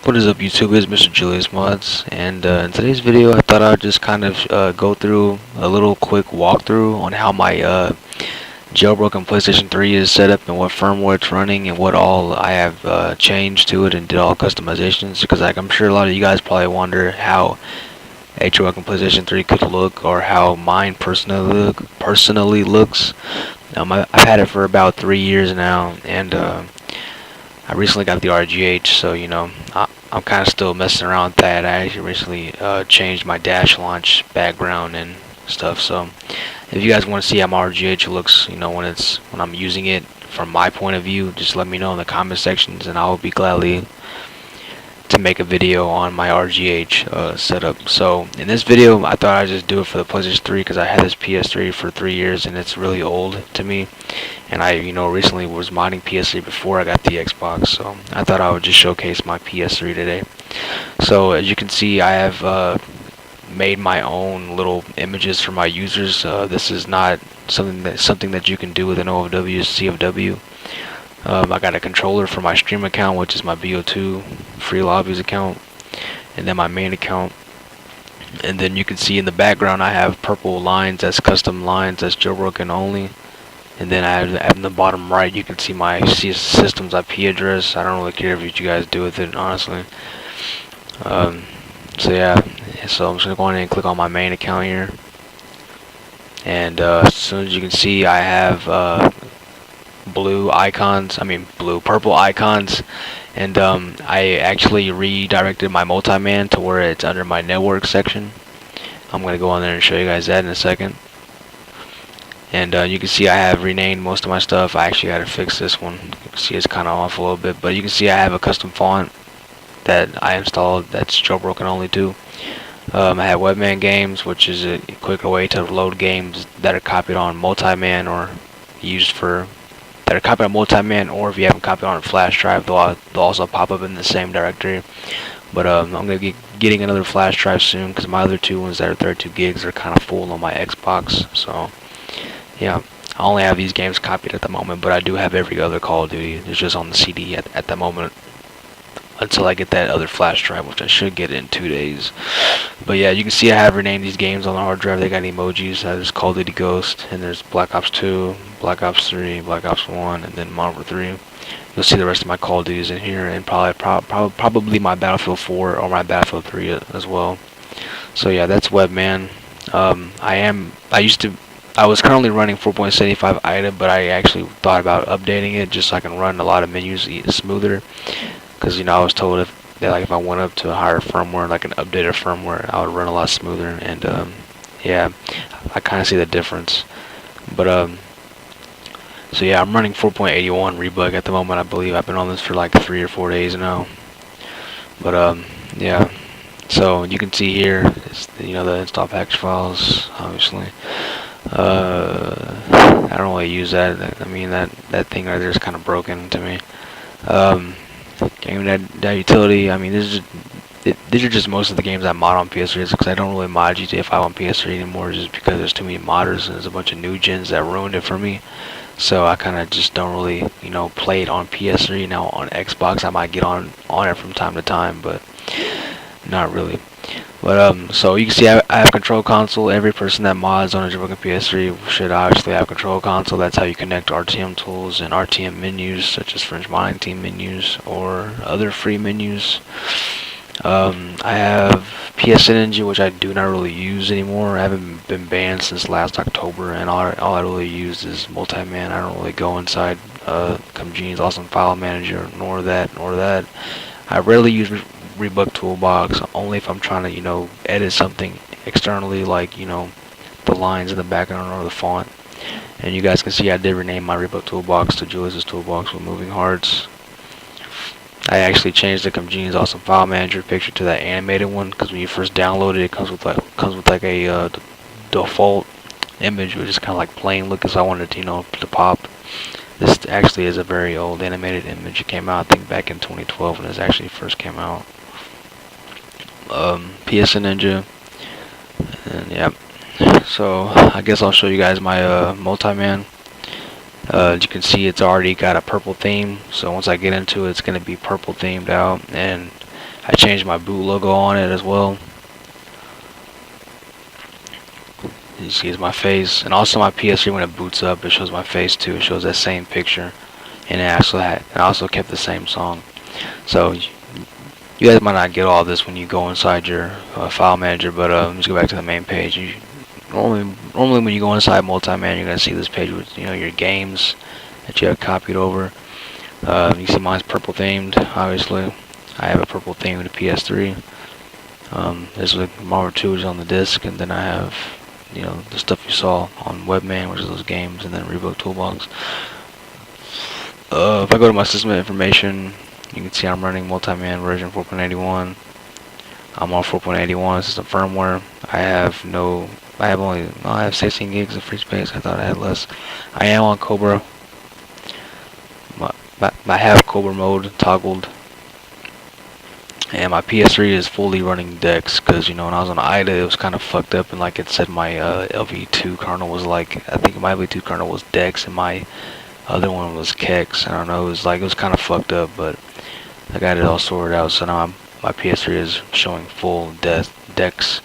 What is up, YouTube? It's Mr. JuliusModz's, and in today's video I thought I'd just kind of go through a little quick walkthrough on how my jailbroken PlayStation 3 is set up and what firmware it's running and what all I have changed to it and did all customizations, because I'm sure a lot of you guys probably wonder how a jailbroken PlayStation 3 could look or how mine personally looks. I've had it for about 3 years now, and I recently got the RGH, so I'm kind of still messing around with that. I actually recently changed my dash launch background and stuff. So if you guys want to see how my RGH looks, when I'm using it from my point of view, just let me know in the comment sections, and I'll be gladly to make a video on my RGH setup. So in this video, I thought I'd just do it for the PlayStation 3 because I had this PS3 for 3 years and it's really old to me. And I, recently was modding PS3 before I got the Xbox, so I thought I would just showcase my PS3 today. So as you can see, I have made my own little images for my users. This is not something that you can do with an OFW CFW. I got a controller for my stream account, which is my BO2 free lobbies account, and then my main account. And then you can see in the background I have purple lines, that's custom lines, that's jailbroken only. And then I have in the bottom right, you can see my system's IP address. I don't really care what you guys do with it, honestly. So yeah, so I'm just gonna go ahead and click on my main account here. And as soon as you can see, I have purple icons, and I actually redirected my multi-man to where it's under my network section. I'm gonna go on there and show you guys that in a second. And you can see I have renamed most of my stuff. I actually got to fix this one. You can see it's kind of off a little bit, but you can see I have a custom font that I installed that's jailbroken only too. I have Webman Games, which is a quicker way to load games that are copied on multi-man or used for that are copied on multi-man, or if you haven't copied on a flash drive, they'll also pop up in the same directory. But I'm gonna be getting another flash drive soon because my other two ones that are 32 gigs are kind of full on my Xbox. So yeah, I only have these games copied at the moment, but I do have every other Call of Duty. It's just on the CD at the moment until I get that other flash drive, which I should get in 2 days. But yeah, you can see I have renamed these games on the hard drive. They got emojis. There's Call of Duty Ghost, and there's Black Ops 2, Black Ops 3, Black Ops 1, and then Modern Warfare 3. You'll see the rest of my Call of Duties in here, and probably my Battlefield 4 or my Battlefield 3 as well. So yeah, that's Webman. I was currently running 4.75 IDA, but I actually thought about updating it just so I can run a lot of menus smoother. Because I was told if I went up to a higher firmware, like an updated firmware, I would run a lot smoother. And yeah, I kind of see the difference. But so yeah, I'm running 4.81 rebug at the moment. I believe I've been on this for like 3 or 4 days now. But yeah, so you can see here, the install package files, obviously. I don't really use that. I mean, that thing right there is kind of broken to me. Game that utility. I mean, these are just most of the games I mod on PS3, because I don't really mod GTA 5 on PS3 anymore, just because there's too many modders and there's a bunch of new gens that ruined it for me. So I kind of just don't really, play it on PS3. Now on Xbox, I might get on it from time to time, but not really. But so you can see I have control console. Every person that mods on a jailbroken PS3 should obviously have control console. That's how you connect RTM tools and RTM menus, such as Fringe Mining Team menus or other free menus. I have PSN Engine, which I do not really use anymore. I haven't been banned since last October, and all I really use is multi-man. I don't really go inside CMB's Awesome File Manager, nor that. I rarely use Rebug Toolbox, only if I'm trying to, edit something externally, like, the lines in the background or the font. And you guys can see I did rename my Rebug Toolbox to Julius's Toolbox with moving hearts. I actually changed the CMB's Awesome File Manager picture to that animated one, because when you first download it, it comes with like a default image, which is kind of like plain looking, so I wanted it to pop. This actually is a very old animated image. It came out, I think, back in 2012 when this actually first came out. PSN Ninja, and yeah. So I guess I'll show you guys my multi-man. As you can see, it's already got a purple theme, so once I get into it, it's going to be purple themed out. And I changed my boot logo on it as well. You see it's my face, and also my PS3 when it boots up, it shows my face too. It shows that same picture, and I also kept the same song. So you guys might not get all this when you go inside your file manager, but let's go back to the main page. Normally when you go inside multi-man, you're gonna see this page with your games that you have copied over. You see mine's purple themed. Obviously, I have a purple theme with a PS3. This is Marvel 2 is on the disc, and then I have the stuff you saw on Webman, which is those games, and then Rebook Toolbox. If I go to my system information, you can see I'm running multi-man version 4.81. I'm on 4.81 system firmware. I have 16 gigs of free space. I thought I had less. I am on Cobra. I have Cobra mode toggled, and my PS3 is fully running DeX, because when I was on IDA it was kind of fucked up, and like it said my LV2 kernel was I think my LV2 kernel was DeX and my other one was Kex. I don't know, it was kind of fucked up, but I got it all sorted out, so now my PS3 is showing full DeX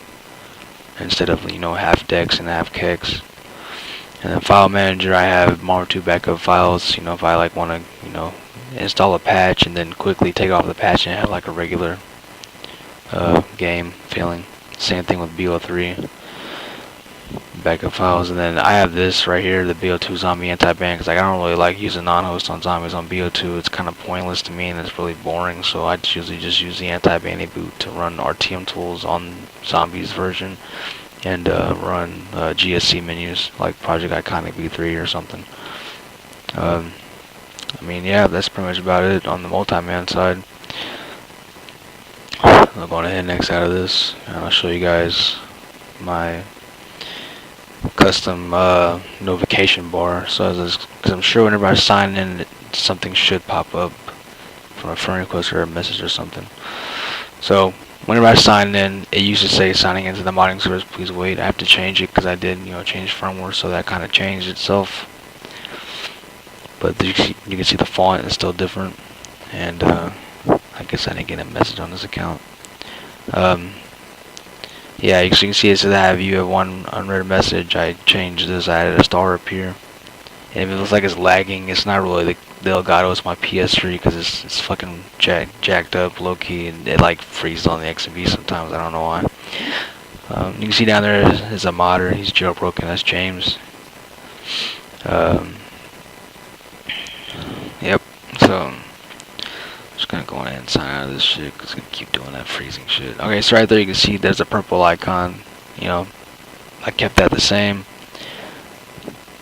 instead of half DeX and half Kex. And then file manager, I have Marvel 2 backup files. If I want to install a patch and then quickly take off the patch and have like a regular game feeling. Same thing with BO3 backup files. And then I have this right here, the BO2 zombie anti-ban, because I don't really like using non-host on zombies on BO2. It's kind of pointless to me and it's really boring, so I usually just use the anti-ban boot to run RTM tools on zombies version and run GSC menus like Project Iconic V3 or something. I mean, yeah, that's pretty much about it on the multi-man side. I'm going ahead and X out of this, and I'll show you guys my custom notification bar. So, because I'm sure whenever I sign in, something should pop up from a friend request or a message or something. So, whenever I sign in, it used to say signing into the modding service, please wait. I have to change it because I did, change firmware, so that kind of changed itself. But you can see the font is still different, and I guess I didn't get a message on this account. Yeah, you can see it says you have one unread message. I changed this. I added a star up here, and if it looks like it's lagging, it's not really the Elgato. It's my PS3 because it's fucking jacked up, low key, and it like freezes on the XMB sometimes. I don't know why. You can see down there is a modder. He's jailbroken. That's James. Yep. So just gonna go ahead and sign out of this shit, because it's gonna keep doing that freezing shit. Okay, so right there you can see there's a purple icon. I kept that the same.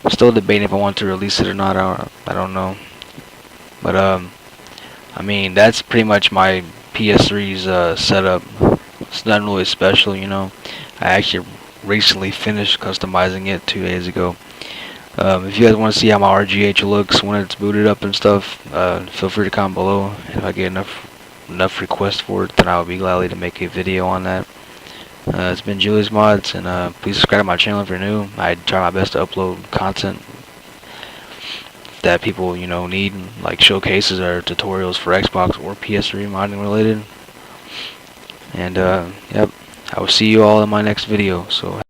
Still debating if I want to release it or not. I don't know. But I mean, that's pretty much my PS3's setup. It's not really special, I actually recently finished customizing it 2 days ago. If you guys want to see how my RGH looks when it's booted up and stuff, feel free to comment below. If I get enough requests for it, then I will be glad to make a video on that. It's been JuliusModz's, and please subscribe to my channel if you're new. I try my best to upload content that people need, like showcases or tutorials for Xbox or PS3 modding related. And yep, I will see you all in my next video. So